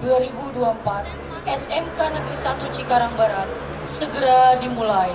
2024 SMK Negeri 1 Cikarang Barat segera dimulai.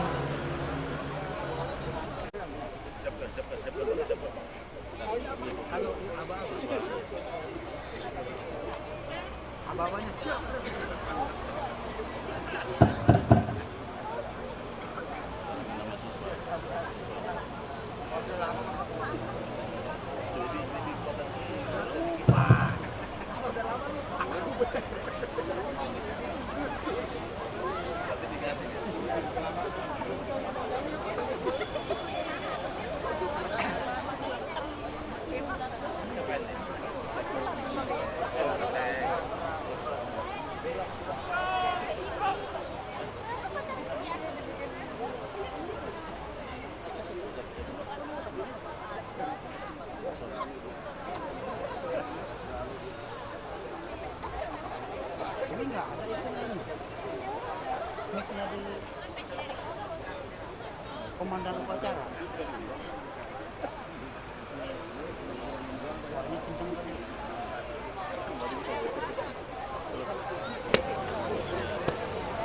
Komandan upacara.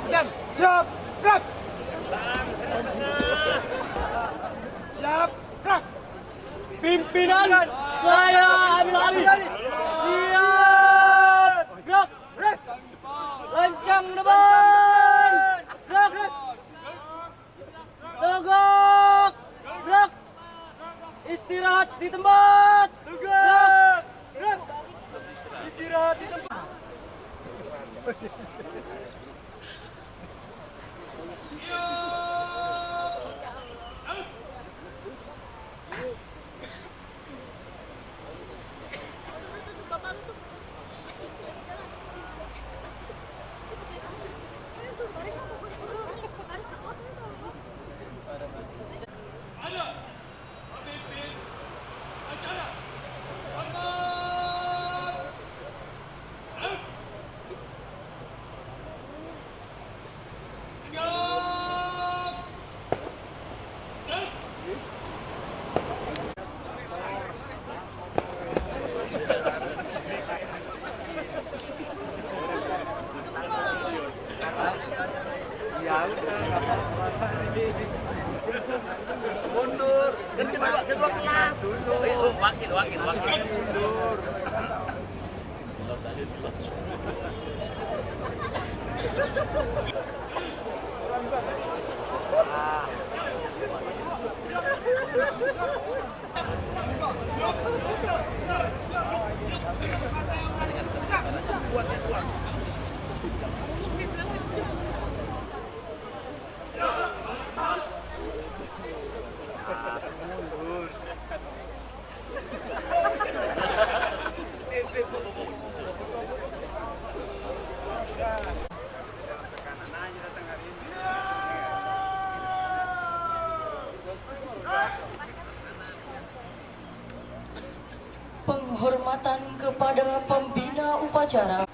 Dan siap, gerak. Siap, gerak. Pimpinan saya Amil Ali. Siap, gerak. Lancang depan. Gerak. Tegak, gerak. Istirahat di tempat. Tegak, gerak. Istirahat di tempat. Mundur, kan kedua kelas dulu. Wakil. Mundur. Penghormatan kepada pembina upacara.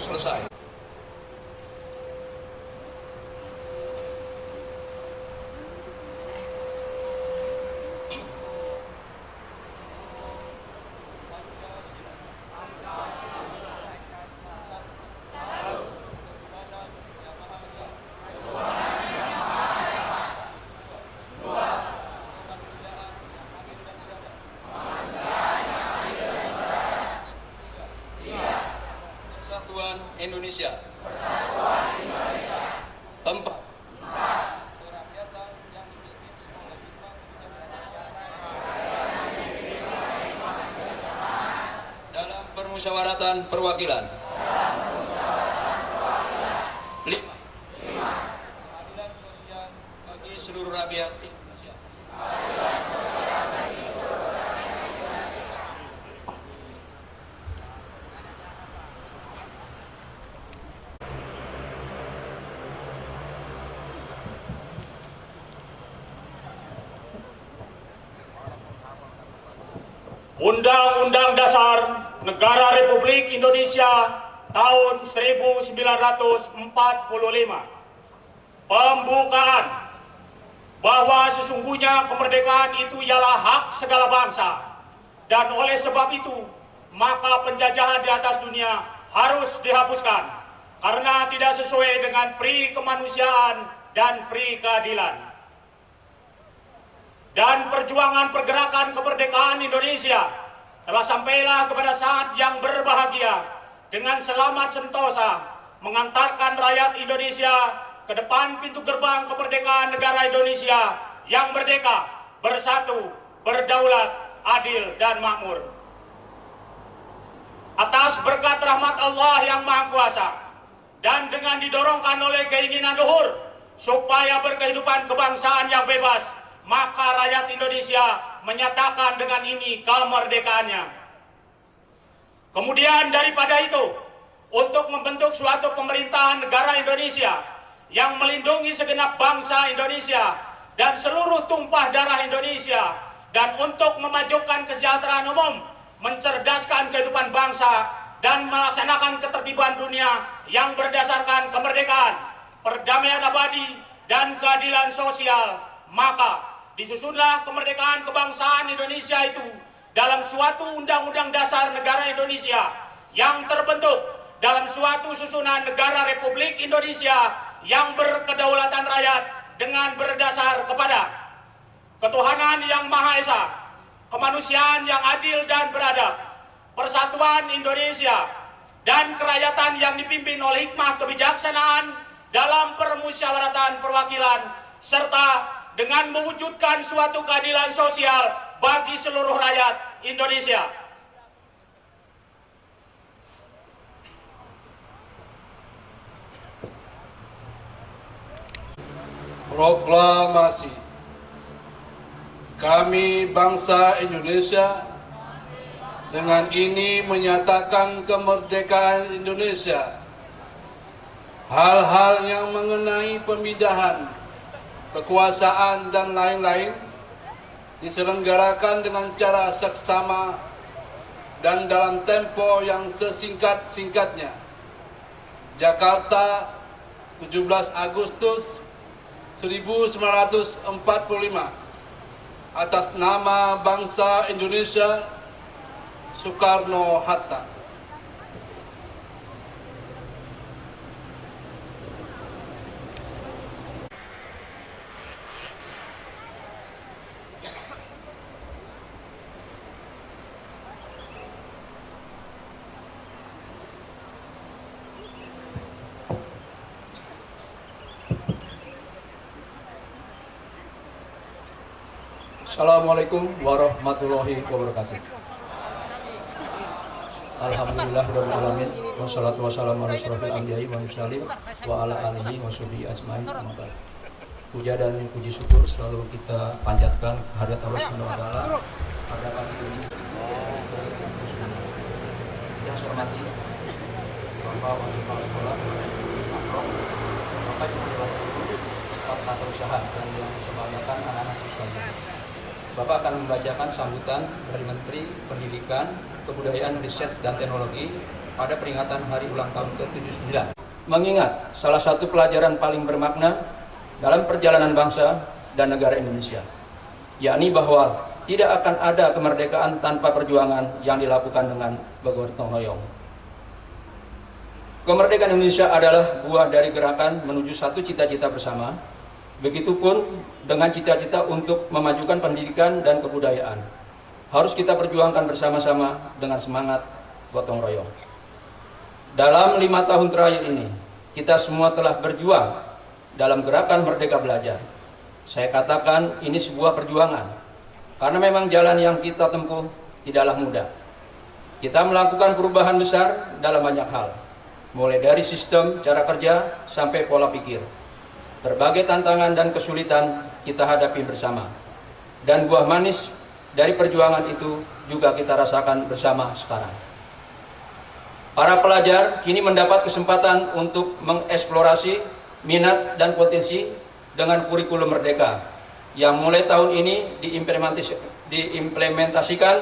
selesai. Persatuan Indonesia. Tempat. Kerakyatan yang dipimpin oleh hikmah dalam permusyawaratan perwakilan. 5. Keadilan sosial bagi seluruh rakyat Indonesia. Undang-Undang Dasar Negara Republik Indonesia tahun 1945. Pembukaan bahwa sesungguhnya kemerdekaan itu ialah hak segala bangsa, dan oleh sebab itu maka penjajahan di atas dunia harus dihapuskan karena tidak sesuai dengan pri kemanusiaan dan pri keadilan. Dan perjuangan pergerakan kemerdekaan Indonesia telah sampailah kepada saat yang berbahagia dengan selamat sentosa mengantarkan rakyat Indonesia ke depan pintu gerbang kemerdekaan negara Indonesia yang merdeka, bersatu, berdaulat, adil, dan makmur. Atas berkat rahmat Allah yang Maha Kuasa dan dengan didorongkan oleh keinginan luhur supaya berkehidupan kebangsaan yang bebas, maka rakyat Indonesia menyatakan dengan ini kemerdekaannya. Kemudian daripada itu, untuk membentuk suatu pemerintahan negara Indonesia yang melindungi segenap bangsa Indonesia dan seluruh tumpah darah Indonesia, dan untuk memajukan kesejahteraan umum, mencerdaskan kehidupan bangsa, dan melaksanakan ketertiban dunia yang berdasarkan kemerdekaan, perdamaian abadi, dan keadilan sosial, maka disusunlah kemerdekaan kebangsaan Indonesia itu dalam suatu undang-undang dasar negara Indonesia yang terbentuk dalam suatu susunan negara Republik Indonesia yang berkedaulatan rakyat dengan berdasar kepada ketuhanan yang Maha Esa, kemanusiaan yang adil dan beradab, persatuan Indonesia, dan kerakyatan yang dipimpin oleh hikmah kebijaksanaan dalam permusyawaratan perwakilan, serta dengan mewujudkan suatu keadilan sosial bagi seluruh rakyat Indonesia. Proklamasi. Kami bangsa Indonesia dengan ini menyatakan kemerdekaan Indonesia. Hal-hal yang mengenai pemindahan kekuasaan dan lain-lain diselenggarakan dengan cara seksama dan dalam tempo yang sesingkat-singkatnya. Jakarta, 17 Agustus 1945. Atas nama bangsa Indonesia, Soekarno-Hatta. Assalamualaikum warahmatullahi wabarakatuh. Alhamdulillahirabbil alamin wassalatu wassalamu ala asyrofil anbiya'i wal mursalin wa ala alihi washabihi ajmain. Puja dan puji syukur selalu kita panjatkan kehadirat Allah Subhanahu wa taala pada pagi ini. Yang saya hormati Bapak Wali Kepala Sekolah, Bapak Ibu Guru, staf tata usaha, dan yang kebanyakan anak-anak sekalian. Bapak akan membacakan sambutan dari Menteri Pendidikan, Kebudayaan, Riset, dan Teknologi pada peringatan hari ulang tahun ke-79. Mengingat salah satu pelajaran paling bermakna dalam perjalanan bangsa dan negara Indonesia, yakni bahwa tidak akan ada kemerdekaan tanpa perjuangan yang dilakukan dengan bergotong royong. Kemerdekaan Indonesia adalah buah dari gerakan menuju satu cita-cita bersama. Begitupun dengan cita-cita untuk memajukan pendidikan dan kebudayaan. Harus kita perjuangkan bersama-sama dengan semangat gotong royong. Dalam 5 tahun terakhir ini, kita semua telah berjuang dalam gerakan Merdeka Belajar. Saya katakan ini sebuah perjuangan, karena memang jalan yang kita tempuh tidaklah mudah. Kita melakukan perubahan besar dalam banyak hal, mulai dari sistem, cara kerja, sampai pola pikir. Berbagai tantangan dan kesulitan kita hadapi bersama. Dan buah manis dari perjuangan itu juga kita rasakan bersama sekarang. Para pelajar kini mendapat kesempatan untuk mengeksplorasi minat dan potensi dengan kurikulum Merdeka yang mulai tahun ini diimplementasikan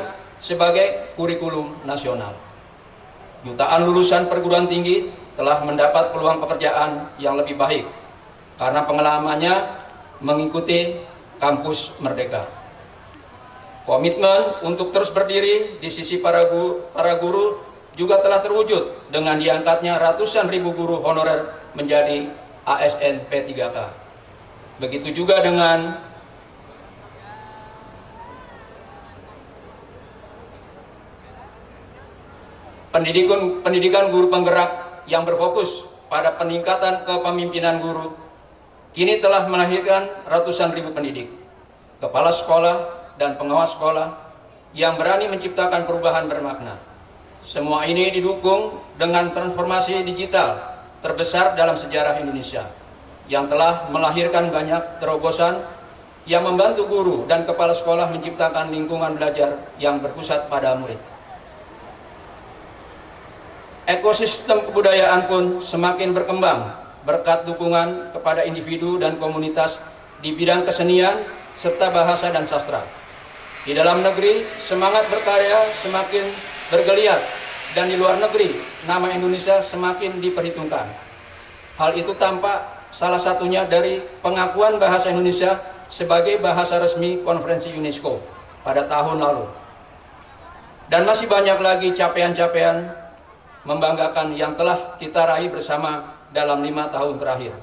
sebagai kurikulum nasional. Jutaan lulusan perguruan tinggi telah mendapat peluang pekerjaan yang lebih baik karena pengalamannya mengikuti kampus Merdeka. Komitmen untuk terus berdiri di sisi para guru juga telah terwujud dengan diangkatnya ratusan ribu guru honorer menjadi ASN P3K. Begitu juga dengan pendidikan guru penggerak yang berfokus pada peningkatan kepemimpinan guru, kini telah melahirkan ratusan ribu pendidik, kepala sekolah, dan pengawas sekolah yang berani menciptakan perubahan bermakna. Semua ini didukung dengan transformasi digital terbesar dalam sejarah Indonesia yang telah melahirkan banyak terobosan yang membantu guru dan kepala sekolah menciptakan lingkungan belajar yang berpusat pada murid. Ekosistem kebudayaan pun semakin berkembang berkat dukungan kepada individu dan komunitas di bidang kesenian serta bahasa dan sastra. Di dalam negeri, semangat berkarya semakin bergeliat dan di luar negeri, nama Indonesia semakin diperhitungkan. Hal itu tampak salah satunya dari pengakuan bahasa Indonesia sebagai bahasa resmi konferensi UNESCO pada tahun lalu. Dan masih banyak lagi capaian-capaian membanggakan yang telah kita raih bersama dalam 5 tahun terakhir.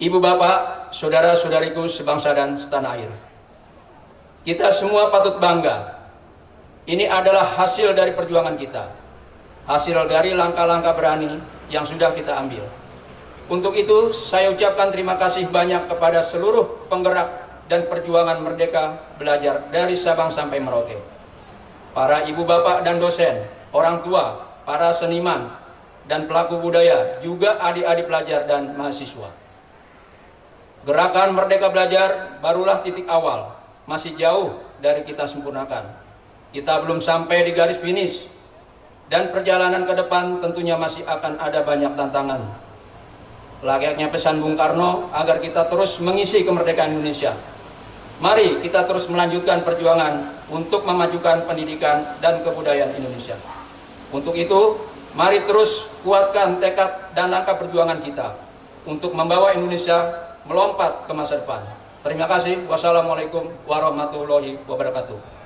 Ibu bapak, saudara-saudariku sebangsa dan setanah air, kita semua patut bangga. Ini adalah hasil dari perjuangan kita, hasil dari langkah-langkah berani yang sudah kita ambil. Untuk itu, saya ucapkan terima kasih banyak kepada seluruh penggerak dan perjuangan Merdeka Belajar dari Sabang sampai Merauke. Para ibu bapak dan dosen, orang tua, para seniman, dan pelaku budaya, juga adik-adik pelajar dan mahasiswa. Gerakan Merdeka Belajar barulah titik awal, masih jauh dari kita sempurnakan. Kita belum sampai di garis finish, dan perjalanan ke depan tentunya masih akan ada banyak tantangan. Layaknya pesan Bung Karno agar kita terus mengisi kemerdekaan Indonesia. Mari kita terus melanjutkan perjuangan untuk memajukan pendidikan dan kebudayaan Indonesia. Untuk itu, mari terus kuatkan tekad dan langkah perjuangan kita untuk membawa Indonesia melompat ke masa depan. Terima kasih. Wassalamualaikum warahmatullahi wabarakatuh.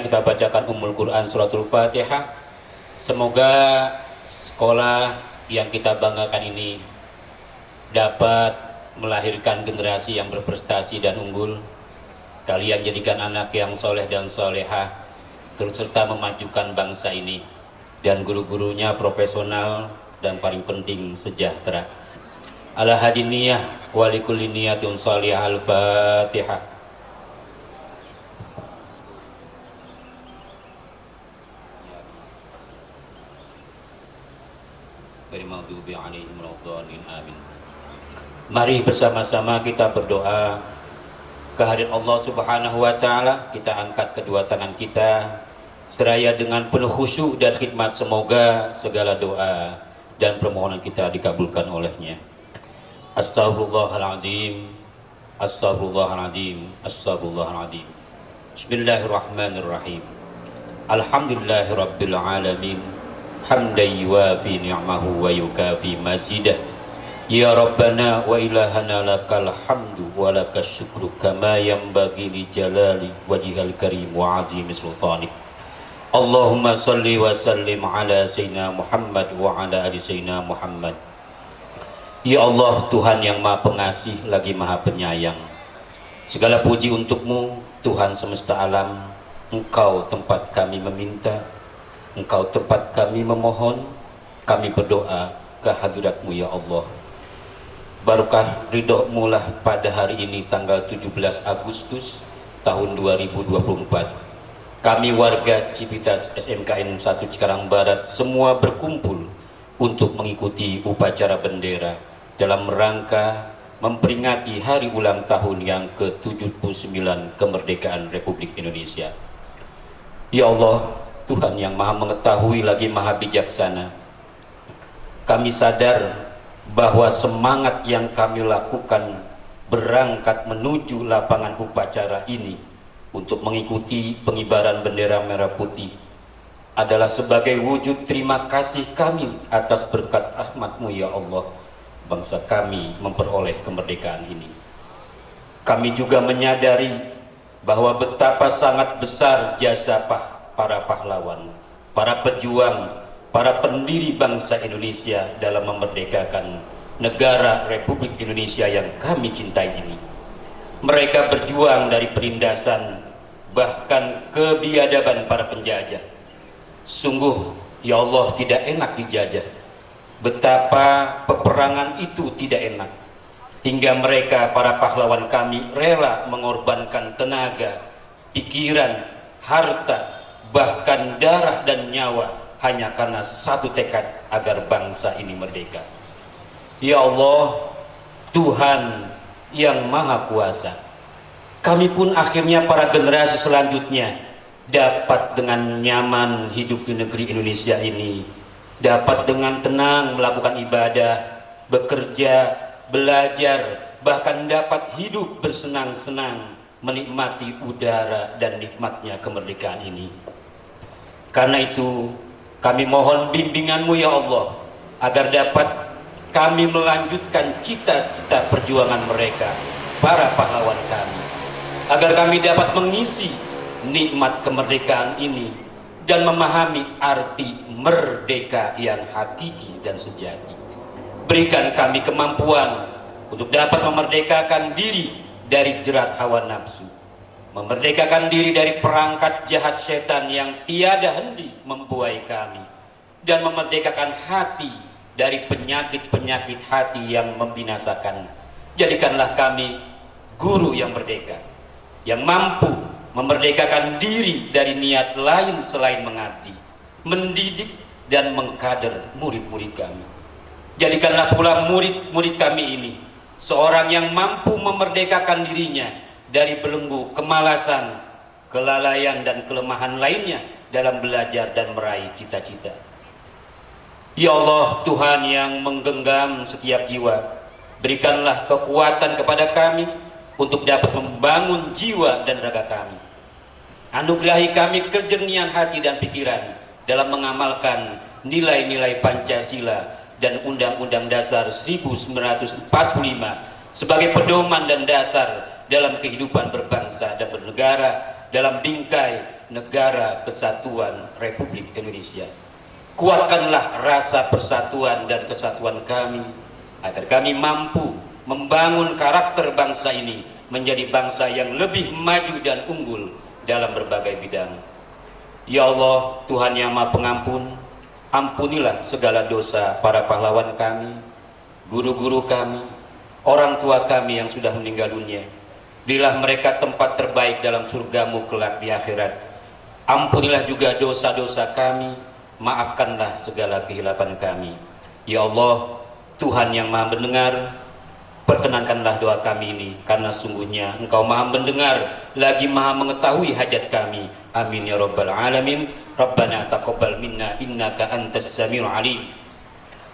selanjutnya kita bacakan Ummul Quran Suratul Fatihah. Semoga sekolah yang kita banggakan ini dapat melahirkan generasi yang berprestasi dan unggul. Kalian jadikan anak yang soleh dan solehah, turut serta memajukan bangsa ini, dan guru-gurunya profesional dan paling penting sejahtera. Ala hadiniyah walikulli niyatun salihah. Al-Fatihah. Amin. Mari bersama-sama kita berdoa kehadirat Allah Subhanahu wa taala. Kita angkat kedua tangan kita seraya dengan penuh khusyuk dan khidmat. Semoga segala doa dan permohonan kita dikabulkan olehnya. Astaghfirullahaladzim, astaghfirullahaladzim, astaghfirullahaladzim. Bismillahirrahmanirrahim. Alhamdulillahirabbil alamin. Hamdan yuwafi ni'mahu wa yukafi mazidah. Ya Rabbana wa ilahana lakal hamdu wa lakas syukru kama yanbaghi li jalali wajhil karim wa azimi sultanik. Allahumma salli wa sallim ala sayyidina Muhammad wa ala ali sayyidina Muhammad. Ya Allah, Tuhan yang Maha Pengasih lagi Maha Penyayang, segala puji untukmu Tuhan semesta alam. Engkau tempat kami meminta, Engkau tempat kami memohon, kami berdoa ke hadirat-Mu ya Allah. Barokah ridho-Mu lah pada hari ini tanggal 17 Agustus tahun 2024. Kami warga Civitas SMKN 1 Cikarang Barat semua berkumpul untuk mengikuti upacara bendera dalam rangka memperingati hari ulang tahun yang ke-79 kemerdekaan Republik Indonesia. Ya Allah, Tuhan yang Maha mengetahui lagi Maha bijaksana, kami sadar bahwa semangat yang kami lakukan berangkat menuju lapangan upacara ini untuk mengikuti pengibaran bendera merah putih adalah sebagai wujud terima kasih kami atas berkat rahmat-Mu ya Allah, bangsa kami memperoleh kemerdekaan ini. Kami juga menyadari bahwa betapa sangat besar jasa para pahlawan, para pejuang, para pendiri bangsa Indonesia dalam memerdekakan negara Republik Indonesia yang kami cintai ini. Mereka berjuang dari penindasan bahkan kebiadaban para penjajah. Sungguh ya Allah, tidak enak dijajah. Betapa peperangan itu tidak enak, hingga mereka para pahlawan kami rela mengorbankan tenaga, pikiran, harta, bahkan darah dan nyawa hanya karena satu tekad agar bangsa ini merdeka. Ya Allah, Tuhan yang Maha Kuasa, kami pun akhirnya para generasi selanjutnya dapat dengan nyaman hidup di negeri Indonesia ini, dapat dengan tenang melakukan ibadah, bekerja, belajar, bahkan dapat hidup bersenang-senang menikmati udara dan nikmatnya kemerdekaan ini. Karena itu kami mohon bimbingan-Mu ya Allah, agar dapat kami melanjutkan cita-cita perjuangan mereka, para pahlawan kami, agar kami dapat mengisi nikmat kemerdekaan ini dan memahami arti merdeka yang hakiki dan sejati. Berikan kami kemampuan untuk dapat memerdekakan diri dari jerat hawa nafsu, memerdekakan diri dari perangkat jahat setan yang tiada henti membuai kami, dan memerdekakan hati dari penyakit-penyakit hati yang membinasakan. Jadikanlah kami guru yang merdeka, yang mampu memerdekakan diri dari niat lain selain mengabdi, mendidik dan mengkader murid-murid kami. Jadikanlah pula murid-murid kami ini seorang yang mampu memerdekakan dirinya dari belenggu kemalasan, kelalaian dan kelemahan lainnya dalam belajar dan meraih cita-cita. Ya Allah, Tuhan yang menggenggam setiap jiwa, berikanlah kekuatan kepada kami untuk dapat membangun jiwa dan raga kami. Anugerahi kami kejernihan hati dan pikiran dalam mengamalkan nilai-nilai Pancasila dan Undang-Undang Dasar 1945 sebagai pedoman dan dasar dalam kehidupan berbangsa dan bernegara, dalam bingkai negara kesatuan Republik Indonesia. Kuatkanlah rasa persatuan dan kesatuan kami, agar kami mampu membangun karakter bangsa ini menjadi bangsa yang lebih maju dan unggul dalam berbagai bidang. Ya Allah, Tuhan yang Maha Pengampun, ampunilah segala dosa para pahlawan kami, guru-guru kami, orang tua kami yang sudah meninggal dunia. Berilah mereka tempat terbaik dalam surgamu kelak di akhirat. Ampunilah juga dosa-dosa kami, maafkanlah segala kehilapan kami. Ya Allah, Tuhan yang Maha Mendengar, perkenankanlah doa kami ini, karena sungguhnya Engkau Maha Mendengar lagi Maha Mengetahui hajat kami. Amin ya rabbal alamin. Rabbana taqabbal minna innaka antas samiul alim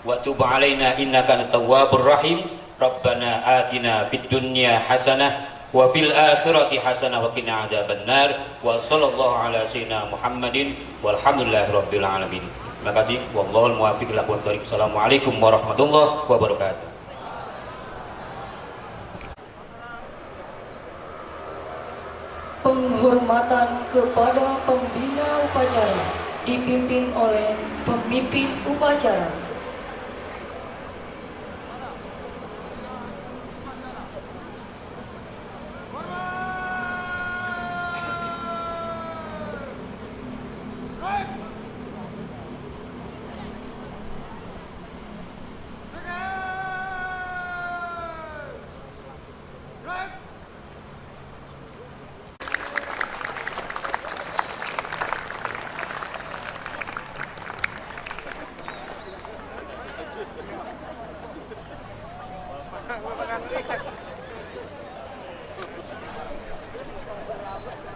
wa tub alaina innaka antat tawwabur rahim. Rabbana atina fid dunya hasanah wa fil akhirati hasanah wa qina adzabannar. Wa sallallahu ala sayyidina Muhammadin walhamdulillahi rabbil alamin. Terima kasih. Wallahul muwaffiq ila aqwamit thoriq. Assalamualaikum warahmatullahi wabarakatuh. Penghormatan kepada pembina upacara dipimpin oleh pemimpin upacara. Bapak